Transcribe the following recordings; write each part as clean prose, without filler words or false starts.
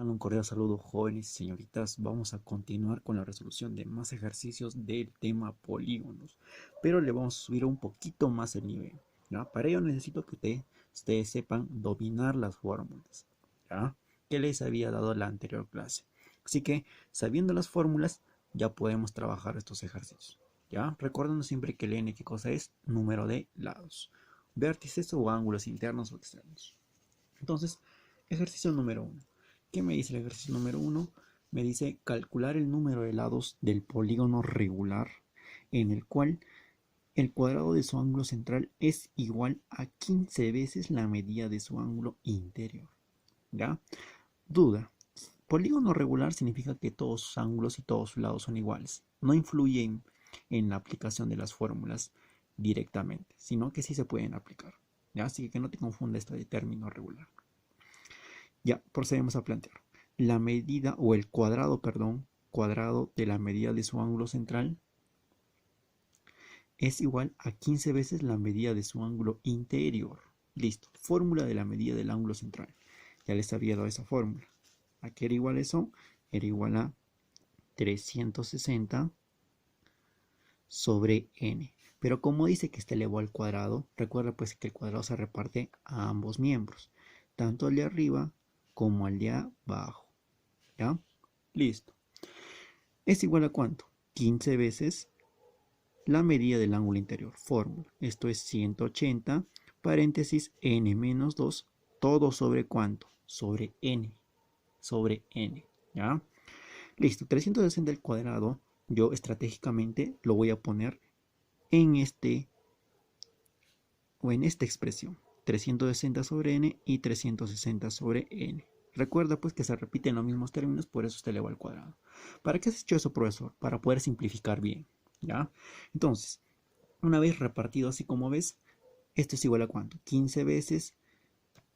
mando un cordial saludo, jóvenes y señoritas. Vamos a continuar con la resolución de más ejercicios del tema polígonos, pero le vamos a subir un poquito más el nivel, ¿ya? Para ello necesito que ustedes sepan dominar las fórmulas, ¿ya? Que les había dado la anterior clase. Así que, sabiendo las fórmulas, ya podemos trabajar estos ejercicios, ¿ya? Recordando siempre que el n, ¿qué cosa es? Número de lados, vértices o ángulos internos o externos. Entonces, ejercicio número 1. ¿Qué me dice el ejercicio número 1? Me dice calcular el número de lados del polígono regular en el cual el cuadrado de su ángulo central es igual a 15 veces la medida de su ángulo interior. ¿Ya? Duda. Polígono regular significa que todos sus ángulos y todos sus lados son iguales. No influyen en la aplicación de las fórmulas directamente, sino que sí se pueden aplicar. ¿Ya? Así que no te confunda este término regular. Ya, procedemos a plantear. La medida o el cuadrado, perdón, cuadrado de la medida de su ángulo central es igual a 15 veces la medida de su ángulo interior. Listo. Fórmula de la medida del ángulo central. Ya les había dado esa fórmula. ¿A qué era igual eso? Era igual a 360 sobre n. Pero como dice que está elevado al cuadrado, recuerda pues que el cuadrado se reparte a ambos miembros, tanto al de arriba como al de abajo. ¿Ya? Listo. ¿Es igual a cuánto? 15 veces la medida del ángulo interior. Fórmula. Esto es 180, paréntesis, n menos 2, todo sobre cuánto? Sobre n. Sobre n. ¿Ya? Listo. 360 al cuadrado, yo estratégicamente lo voy a poner en este o en esta expresión. 360 sobre n y 360 sobre n. Recuerda pues que se repiten los mismos términos, por eso está elevado al cuadrado. ¿Para qué has hecho eso, profesor? Para poder simplificar bien, ¿ya? Entonces, una vez repartido así como ves, esto es igual a ¿cuánto? 15 veces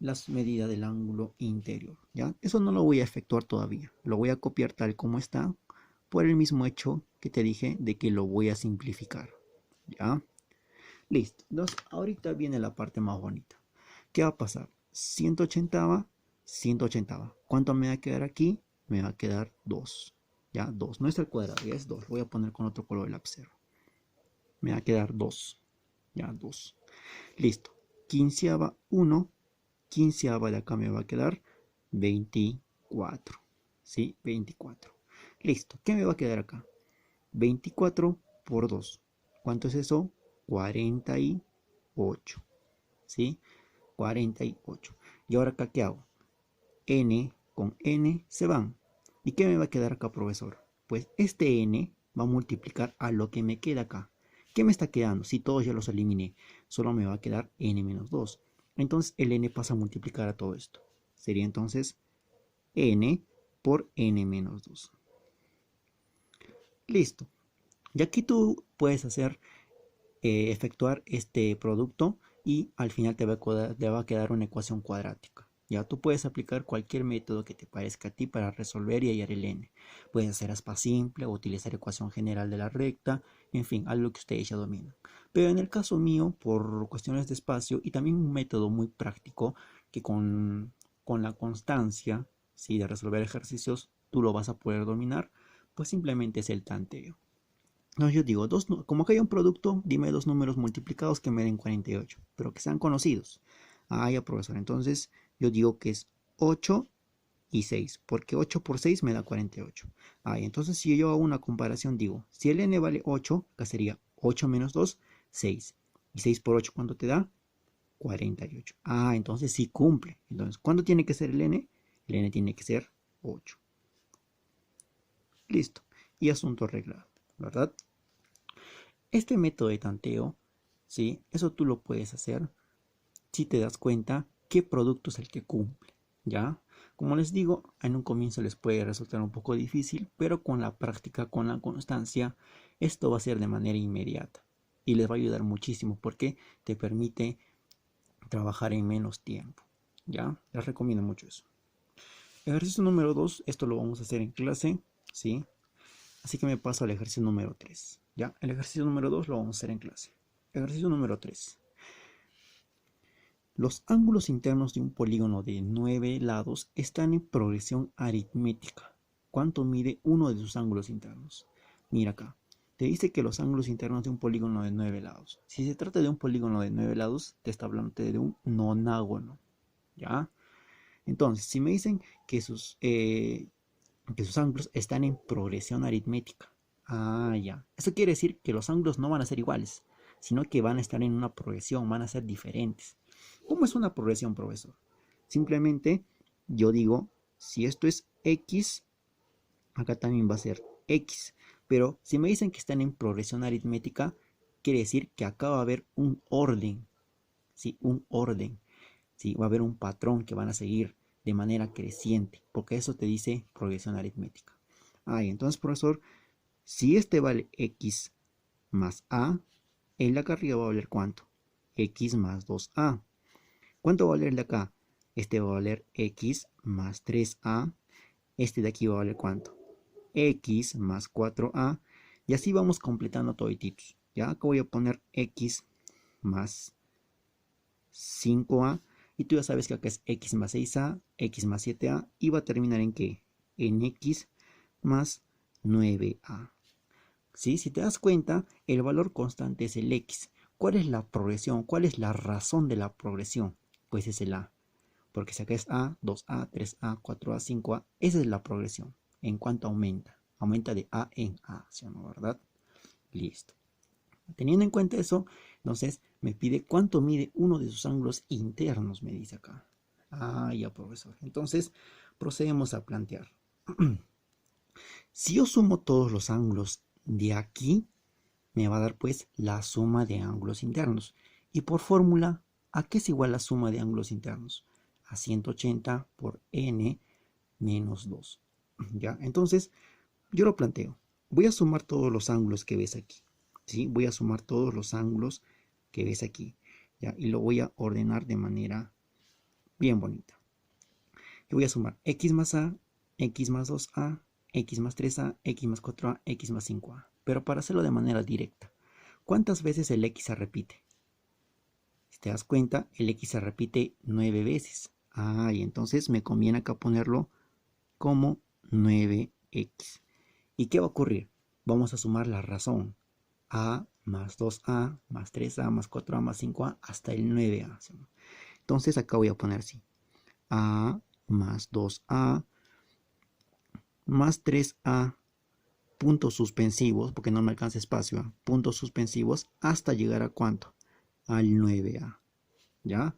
la medida del ángulo interior, ¿ya? Eso no lo voy a efectuar todavía, lo voy a copiar tal como está, por el mismo hecho que te dije de que lo voy a simplificar, ¿ya? Listo, entonces ahorita viene la parte más bonita. ¿Qué va a pasar? 180, 180. ¿Cuánto me va a quedar aquí? Me va a quedar 2. Ya, 2. No es el cuadrado, ya es 2. Voy a poner con otro color el lapicero. Me va a quedar 2. Ya, 2. Listo. Quinceava 1. Quinceava de acá me va a quedar 24. ¿Sí? 24. Listo. ¿Qué me va a quedar acá? 24 por 2. ¿Cuánto es eso? 48. ¿Sí? 48. Y ahora acá, ¿qué hago? N con N se van. ¿Y qué me va a quedar acá, profesor? Pues este N va a multiplicar a lo que me queda acá. ¿Qué me está quedando? Si todos ya los eliminé, solo me va a quedar N menos 2. Entonces el N pasa a multiplicar a todo esto. Sería entonces N por N menos 2. Listo. Y aquí tú puedes efectuar este producto y al final te va a quedar una ecuación cuadrática. Ya tú puedes aplicar cualquier método que te parezca a ti para resolver y hallar el n. Puedes hacer aspa simple o utilizar ecuación general de la recta, en fin, algo que ustedes ya dominan. Pero en el caso mío, por cuestiones de espacio y también un método muy práctico que con la constancia, ¿sí?, de resolver ejercicios tú lo vas a poder dominar, pues simplemente es el tanteo. No, yo digo, como que hay un producto, dime dos números multiplicados que me den 48, pero que sean conocidos. Ah, ya, profesor. Entonces, yo digo que es 8 y 6, porque 8 por 6 me da 48. Ah, y entonces si yo hago una comparación, digo, si el n vale 8, acá sería 8 menos 2, 6. Y 6 por 8, ¿cuánto te da? 48. Ah, entonces sí cumple. Entonces, ¿cuánto tiene que ser el n? El n tiene que ser 8. Listo. Y asunto arreglado, ¿verdad? Este método de tanteo, ¿sí?, eso tú lo puedes hacer si te das cuenta qué producto es el que cumple, ¿ya? Como les digo, en un comienzo les puede resultar un poco difícil, pero con la práctica, con la constancia, esto va a ser de manera inmediata y les va a ayudar muchísimo porque te permite trabajar en menos tiempo, ¿ya? Les recomiendo mucho eso. Ejercicio número 2, esto lo vamos a hacer en clase, ¿sí? Así que me paso al ejercicio número 3. Ya, el ejercicio número 2 lo vamos a hacer en clase. Ejercicio número 3. Los ángulos internos de un polígono de 9 lados están en progresión aritmética. ¿Cuánto mide uno de sus ángulos internos? Mira acá. Te dice que los ángulos internos de un polígono de 9 lados. Si se trata de un polígono de 9 lados, te está hablando de un nonágono. ¿Ya? Entonces, si me dicen que sus ángulos están en progresión aritmética. Ah, ya. Eso quiere decir que los ángulos no van a ser iguales, sino que van a estar en una progresión, van a ser diferentes. ¿Cómo es una progresión, profesor? Simplemente yo digo, si esto es X, acá también va a ser X. Pero si me dicen que están en progresión aritmética, quiere decir que acá va a haber un orden. ¿Sí? Un orden. ¿Sí? Va a haber un patrón que van a seguir de manera creciente, porque eso te dice progresión aritmética. Entonces, profesor, si este vale X más A, el de acá arriba va a valer ¿cuánto? X más 2A. ¿Cuánto va a valer el de acá? Este va a valer X más 3A. Este de aquí va a valer ¿cuánto? X más 4A. Y así vamos completando todititos. Ya acá voy a poner X más 5A. Y tú ya sabes que acá es X más 6A, X más 7A. Y va a terminar en ¿qué? En X más 9A. ¿Sí? Si te das cuenta, el valor constante es el X. ¿Cuál es la progresión? ¿Cuál es la razón de la progresión? Pues es el A. Porque si acá es A, 2A, 3A, 4A, 5A, esa es la progresión. En cuanto aumenta. Aumenta de A en A, ¿sí o no, verdad? Listo. Teniendo en cuenta eso, entonces me pide cuánto mide uno de sus ángulos internos, me dice acá. Ya, profesor. Entonces, procedemos a plantear. Si yo sumo todos los ángulos de aquí, me va a dar pues la suma de ángulos internos. Y por fórmula, ¿a qué es igual la suma de ángulos internos? A 180 por n menos 2. ¿Ya? Entonces, yo lo planteo. Voy a sumar todos los ángulos que ves aquí. ¿Sí? Voy a sumar todos los ángulos que ves aquí. ¿Ya? Y lo voy a ordenar de manera bien bonita. Yo voy a sumar x más a, x más 2a, x más 3a, x más 4a, x más 5a. Pero para hacerlo de manera directa, ¿cuántas veces el x se repite? Si te das cuenta, el x se repite 9 veces. Y entonces me conviene acá ponerlo como 9x. ¿Y qué va a ocurrir? Vamos a sumar la razón. A más 2a más 3a más 4a más 5a hasta el 9a. Entonces acá voy a poner así. A más 2a más 3a puntos suspensivos, porque no me alcanza espacio, puntos suspensivos hasta llegar a ¿cuánto? Al 9a. ¿Ya?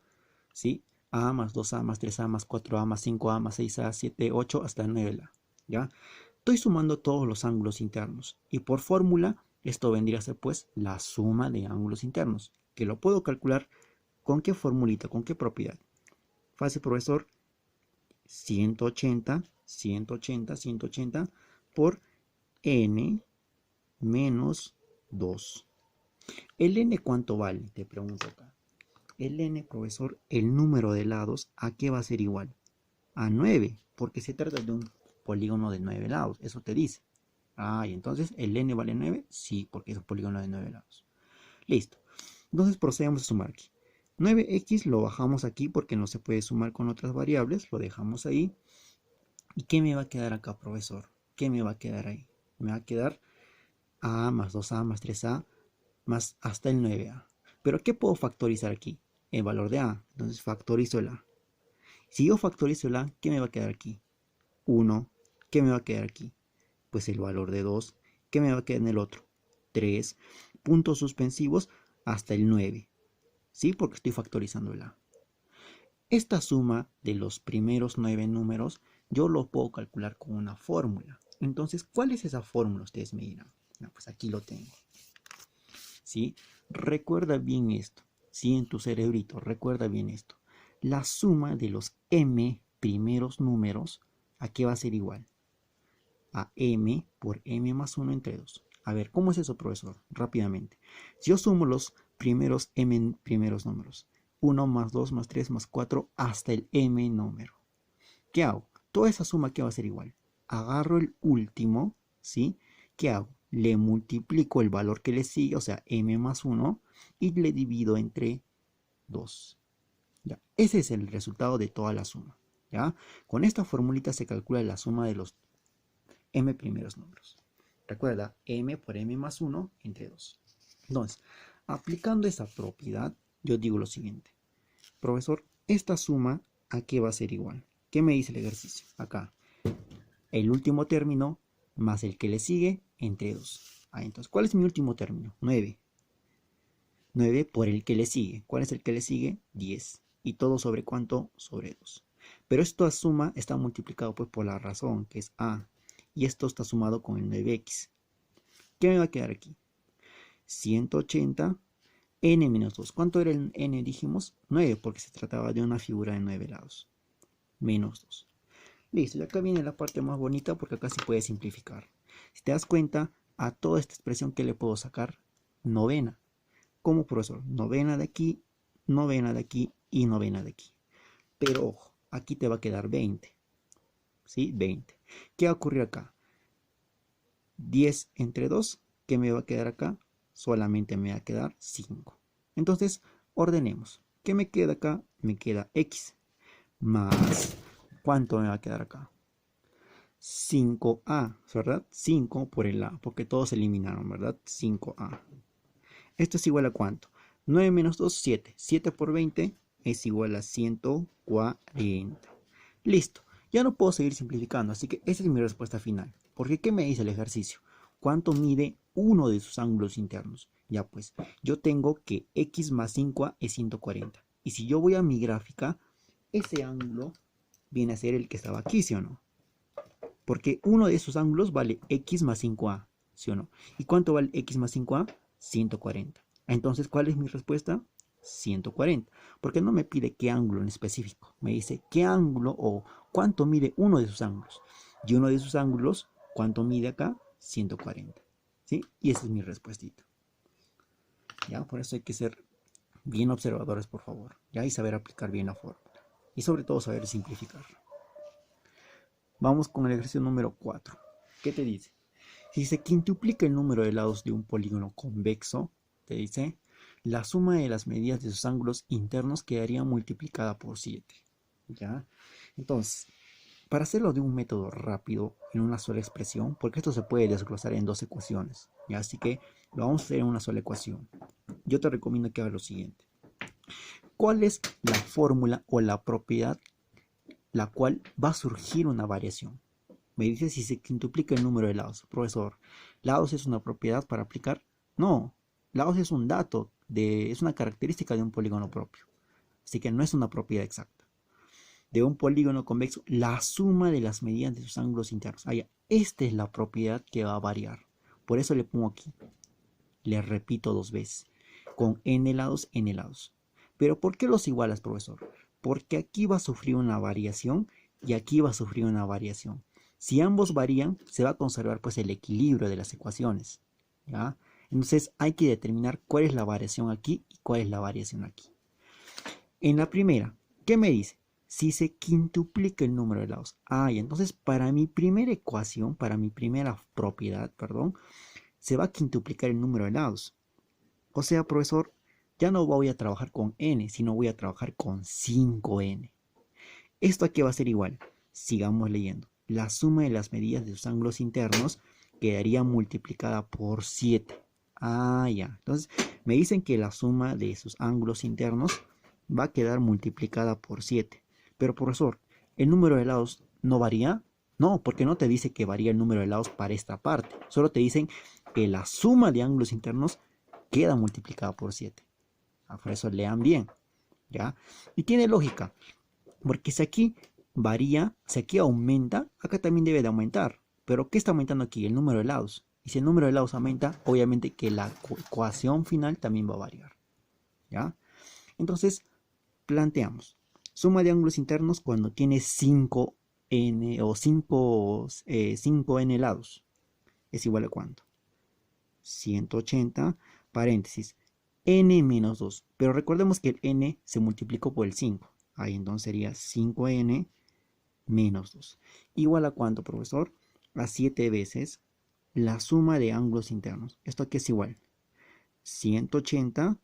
¿Sí? A más 2a más 3a más 4a más 5a más 6a, 7, 8 hasta el 9a. ¿Ya? Estoy sumando todos los ángulos internos y por fórmula esto vendría a ser pues la suma de ángulos internos, que lo puedo calcular con qué formulita, con qué propiedad. Fácil, profesor. 180 por n menos 2. ¿El n cuánto vale? Te pregunto acá. El n, profesor, el número de lados, ¿a qué va a ser igual? A 9, porque se trata de un polígono de 9 lados, eso te dice. Y entonces, ¿el n vale 9? Sí, porque es un polígono de 9 lados. Listo. Entonces procedemos a sumar aquí. 9x lo bajamos aquí porque no se puede sumar con otras variables, lo dejamos ahí. ¿Y qué me va a quedar acá, profesor? ¿Qué me va a quedar ahí? Me va a quedar a más 2a más 3a más hasta el 9a. ¿Pero qué puedo factorizar aquí? El valor de a. Entonces factorizo el a. Si yo factorizo el a, ¿qué me va a quedar aquí? 1. ¿Qué me va a quedar aquí? Pues el valor de 2. ¿Qué me va a quedar en el otro? 3. Puntos suspensivos hasta el 9. ¿Sí? Porque estoy factorizando el a. Esta suma de los primeros 9 números yo lo puedo calcular con una fórmula. Entonces, ¿cuál es esa fórmula? Ustedes me dirán. Pues aquí lo tengo. ¿Sí? Recuerda bien esto. ¿Sí? En tu cerebrito, recuerda bien esto. La suma de los m primeros números, ¿a qué va a ser igual? A m por m más 1 entre 2. A ver, ¿cómo es eso, profesor? Rápidamente. Si yo sumo los primeros m primeros números, 1 más 2 más 3 más 4 hasta el m número. ¿Qué hago? Toda esa suma, ¿qué va a ser igual? Agarro el último, ¿sí? ¿Qué hago? Le multiplico el valor que le sigue, o sea, m más 1, y le divido entre 2. ¿Ya? Ese es el resultado de toda la suma. ¿Ya? Con esta formulita se calcula la suma de los m primeros números. Recuerda, m por m más 1 entre 2. Entonces, aplicando esa propiedad, yo digo lo siguiente. Profesor, esta suma, ¿a qué va a ser igual? ¿Qué me dice el ejercicio? Acá, el último término más el que le sigue entre 2. Entonces, ¿cuál es mi último término? 9. 9 por el que le sigue. ¿Cuál es el que le sigue? 10. ¿Y todo sobre cuánto? Sobre 2. Pero esta suma está multiplicado pues por la razón, que es a. Y esto está sumado con el 9x. ¿Qué me va a quedar aquí? 180 n menos 2. ¿Cuánto era el n? Dijimos 9, porque se trataba de una figura de 9 lados. Menos 2. Listo, y acá viene la parte más bonita porque acá se puede simplificar. Si te das cuenta, a toda esta expresión que le puedo sacar, novena. ¿Cómo, profesor? Novena de aquí y novena de aquí. Pero ojo, aquí te va a quedar 20. ¿Sí? 20. ¿Qué va a ocurrir acá? 10 entre 2, ¿qué me va a quedar acá? Solamente me va a quedar 5. Entonces, ordenemos. ¿Qué me queda acá? Me queda x más, ¿cuánto me va a quedar acá? 5a, ¿verdad? 5 por el a, porque todos se eliminaron, ¿verdad? 5a. Esto es igual a ¿cuánto? 9 menos 2, 7. 7 por 20 es igual a 140. Listo. Ya no puedo seguir simplificando, así que esa es mi respuesta final. Porque ¿qué me dice el ejercicio? ¿Cuánto mide uno de sus ángulos internos? Ya pues, yo tengo que x más 5a es 140. Y si yo voy a mi gráfica, ese ángulo viene a ser el que estaba aquí, ¿sí o no? Porque uno de esos ángulos vale x más 5a, ¿sí o no? ¿Y cuánto vale x más 5a? 140. Entonces, ¿cuál es mi respuesta? 140. Porque no me pide qué ángulo en específico. Me dice qué ángulo o cuánto mide uno de sus ángulos. Y uno de sus ángulos, ¿cuánto mide acá? 140. ¿Sí? Y esa es mi respuestita. ¿Ya? Por eso hay que ser bien observadores, por favor. ¿Ya? Y saber aplicar bien la fórmula. Y sobre todo saber simplificar. Vamos con el ejercicio número 4. ¿Qué te dice? Si se quintuplica el número de lados de un polígono convexo, te dice, la suma de las medidas de sus ángulos internos quedaría multiplicada por 7. ¿Ya? Entonces, para hacerlo de un método rápido, en una sola expresión, porque esto se puede desglosar en dos ecuaciones, ¿ya? Así que lo vamos a hacer en una sola ecuación. Yo te recomiendo que hagas lo siguiente. ¿Cuál es la fórmula o la propiedad la cual va a surgir una variación? Me dice si se quintuplica el número de lados. Profesor, ¿lados es una propiedad para aplicar? No, lados es un dato, es una característica de un polígono propio. Así que no es una propiedad exacta. De un polígono convexo, la suma de las medidas de sus ángulos internos. Esta es la propiedad que va a variar. Por eso le pongo aquí. Le repito dos veces. Con n lados, n lados. Pero ¿por qué los igualas, profesor? Porque aquí va a sufrir una variación y aquí va a sufrir una variación. Si ambos varían, se va a conservar pues el equilibrio de las ecuaciones. ¿Ya? Entonces hay que determinar cuál es la variación aquí y cuál es la variación aquí. En la primera, ¿qué me dice? Si se quintuplica el número de lados. Y entonces para mi primera ecuación, para mi primera propiedad, perdón, se va a quintuplicar el número de lados. O sea, profesor, ya no voy a trabajar con n, sino voy a trabajar con 5n. ¿Esto aquí va a ser igual? Sigamos leyendo. La suma de las medidas de sus ángulos internos quedaría multiplicada por 7. Ya. Entonces, me dicen que la suma de sus ángulos internos va a quedar multiplicada por 7. Pero, profesor, ¿el número de lados no varía? No, porque no te dice que varía el número de lados para esta parte. Solo te dicen que la suma de ángulos internos queda multiplicada por 7. Por eso lean bien. ¿Ya? Y tiene lógica. Porque si aquí varía, si aquí aumenta, acá también debe de aumentar. Pero ¿qué está aumentando aquí? El número de lados. Y si el número de lados aumenta, obviamente que la ecuación final también va a variar. ¿Ya? Entonces, planteamos. Suma de ángulos internos cuando tiene 5n o 5n lados. ¿Es igual a cuánto? 180, paréntesis, n menos 2. Pero recordemos que el n se multiplicó por el 5. Entonces sería 5n menos 2. ¿Igual a cuánto, profesor? A 7 veces la suma de ángulos internos. ¿Esto aquí es igual? 180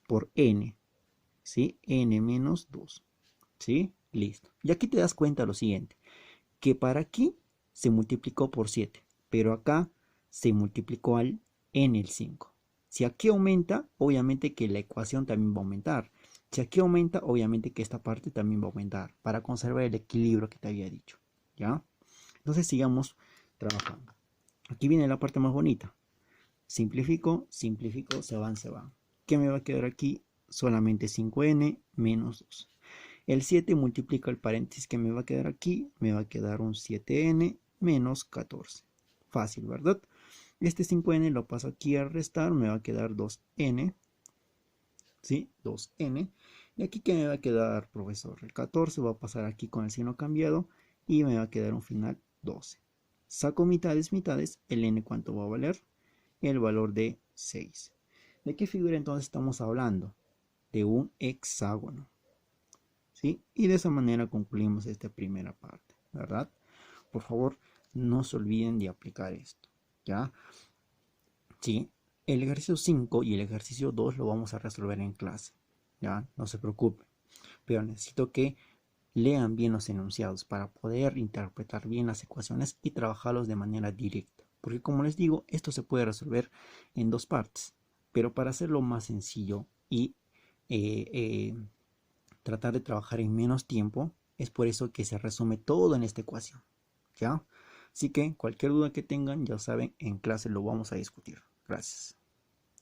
por n. ¿sí? N menos 2, ¿sí? Listo. Y aquí te das cuenta lo siguiente, que para aquí se multiplicó por 7, pero acá se multiplicó en el 5. Si aquí aumenta, obviamente que la ecuación también va a aumentar. Si aquí aumenta, obviamente que esta parte también va a aumentar para conservar el equilibrio que te había dicho, ¿ya? Entonces sigamos trabajando. Aquí viene la parte más bonita. Simplifico, simplifico, se van, se van. ¿Qué me va a quedar aquí? Solamente 5n menos 2. El 7 multiplica el paréntesis que me va a quedar aquí, me va a quedar un 7n menos 14. Fácil, ¿verdad? Este 5n lo paso aquí a restar, me va a quedar 2n, ¿sí? 2n. Y aquí que me va a quedar, profesor, el 14 va a pasar aquí con el signo cambiado y me va a quedar un final 12. Saco mitades, mitades, el n ¿cuánto va a valer? El valor de 6. ¿De qué figura entonces estamos hablando? De un hexágono, ¿sí? Y de esa manera concluimos esta primera parte, ¿verdad? Por favor, no se olviden de aplicar esto, ¿ya? Sí, el ejercicio 5 y el ejercicio 2 lo vamos a resolver en clase, ¿ya? No se preocupen, pero necesito que lean bien los enunciados para poder interpretar bien las ecuaciones y trabajarlos de manera directa. Porque como les digo, esto se puede resolver en dos partes, pero para hacerlo más sencillo y eh, eh, tratar de trabajar en menos tiempo, es por eso que se resume todo en esta ecuación, ¿ya? Así que cualquier duda que tengan, ya saben, en clase lo vamos a discutir. Gracias.